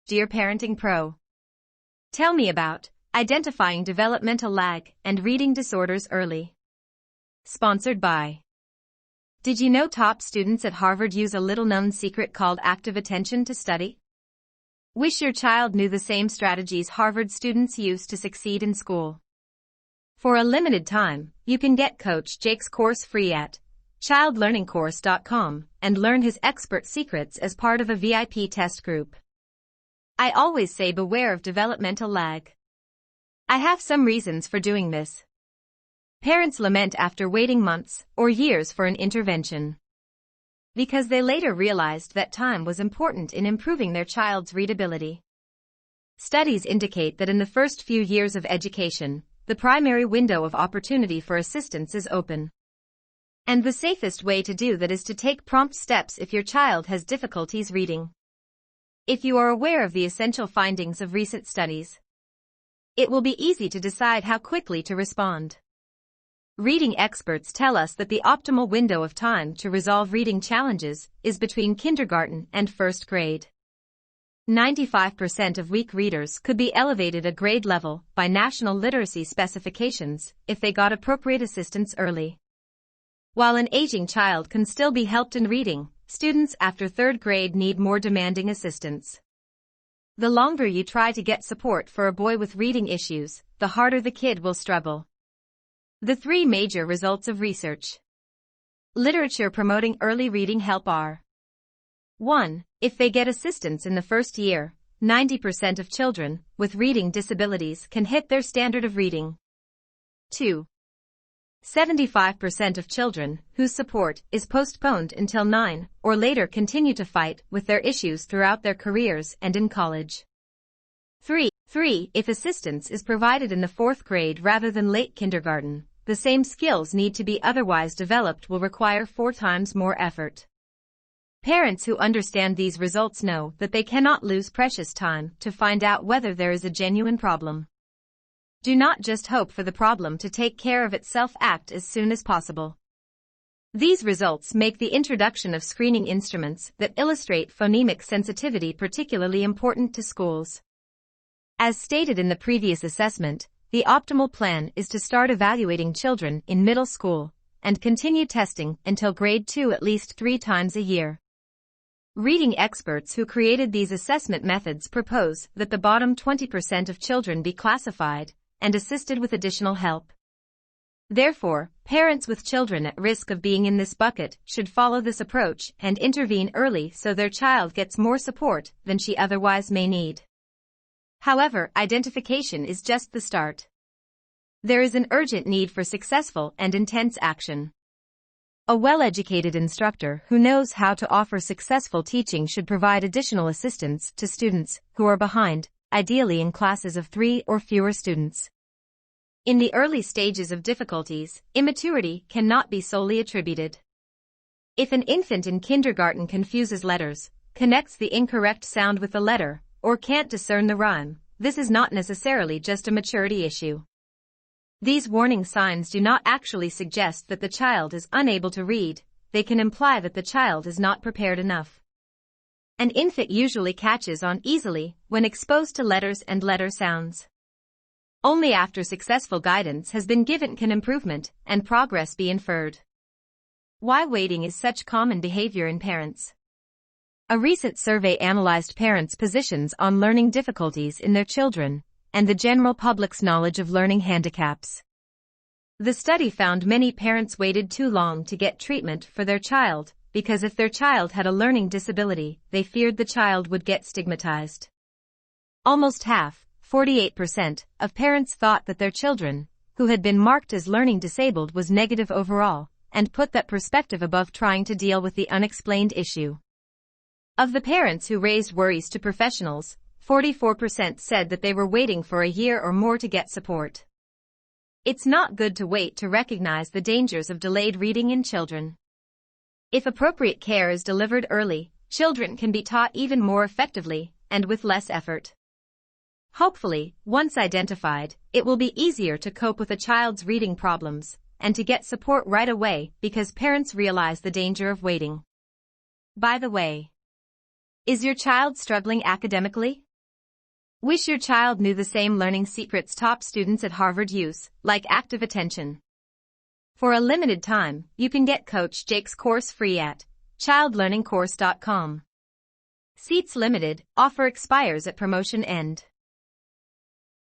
Dear Parenting Pro. Tell me about identifying developmental lag and reading disorders early. Sponsored by. Did you know top students at Harvard use a little-known secret called active attention to study? Wish your child knew the same strategies Harvard students use to succeed in school. For a limited time, you can get Coach Jake's course free at childlearningcourse.com and learn his expert secrets as part of a VIP test group. I always say beware of developmental lag. I have some reasons for doing this. Parents lament after waiting months or years for an intervention, because they later realized that time was important in improving their child's readability. Studies indicate that in the first few years of education, the primary window of opportunity for assistance is open. And the safest way to do that is to take prompt steps if your child has difficulties reading. If you are aware of the essential findings of recent studies, it will be easy to decide how quickly to respond. Reading experts tell us that the optimal window of time to resolve reading challenges is between kindergarten and first grade. 95% of weak readers could be elevated a grade level by national literacy specifications if they got appropriate assistance early. While an aging child can still be helped in reading, students after third grade need more demanding assistance. The longer you try to get support for a boy with reading issues, the harder the kid will struggle. The three major results of research. Literature promoting early reading help are: 1. If they get assistance in the first year, 90% of children with reading disabilities can hit their standard of reading. 2. 75% of children whose support is postponed until 9 or later continue to fight with their issues throughout their careers and in college. 3. If assistance is provided in the fourth grade rather than late kindergarten, the same skills need to be otherwise developed will require 4 times more effort. Parents who understand these results know that they cannot lose precious time to find out whether there is a genuine problem. Do not just hope for the problem to take care of itself. Act as soon as possible. These results make the introduction of screening instruments that illustrate phonemic sensitivity particularly important to schools. As stated in the previous assessment, the optimal plan is to start evaluating children in middle school and continue testing until grade 2 at least 3 times a year. Reading experts who created these assessment methods propose that the bottom 20% of children be classified and assisted with additional help. Therefore, parents with children at risk of being in this bucket should follow this approach and intervene early so their child gets more support than she otherwise may need. However, identification is just the start. There is an urgent need for successful and intense action. A well-educated instructor who knows how to offer successful teaching should provide additional assistance to students who are behind, ideally in classes of 3 or fewer students. In the early stages of difficulties, immaturity cannot be solely attributed. If an infant in kindergarten confuses letters, connects the incorrect sound with the letter, or can't discern the rhyme, this is not necessarily just a maturity issue. These warning signs do not actually suggest that the child is unable to read, they can imply that the child is not prepared enough. An infant usually catches on easily when exposed to letters and letter sounds. Only after successful guidance has been given can improvement and progress be inferred. Why waiting is such common behavior in parents. A recent survey analyzed parents' positions on learning difficulties in their children and the general public's knowledge of learning handicaps. The study found many parents waited too long to get treatment for their child, because if their child had a learning disability, they feared the child would get stigmatized. Almost half, 48%, of parents thought that their children, who had been marked as learning disabled, was negative overall, and put that perspective above trying to deal with the unexplained issue. Of the parents who raised worries to professionals, 44% said that they were waiting for a year or more to get support. It's not good to wait to recognize the dangers of delayed reading in children. If appropriate care is delivered early, children can be taught even more effectively and with less effort. Hopefully, once identified, it will be easier to cope with a child's reading problems and to get support right away because parents realize the danger of waiting. By the way, is your child struggling academically? Wish your child knew the same learning secrets top students at Harvard use, like active attention. For a limited time, you can get Coach Jake's course free at childlearningcourse.com. Seats limited, offer expires at promotion end.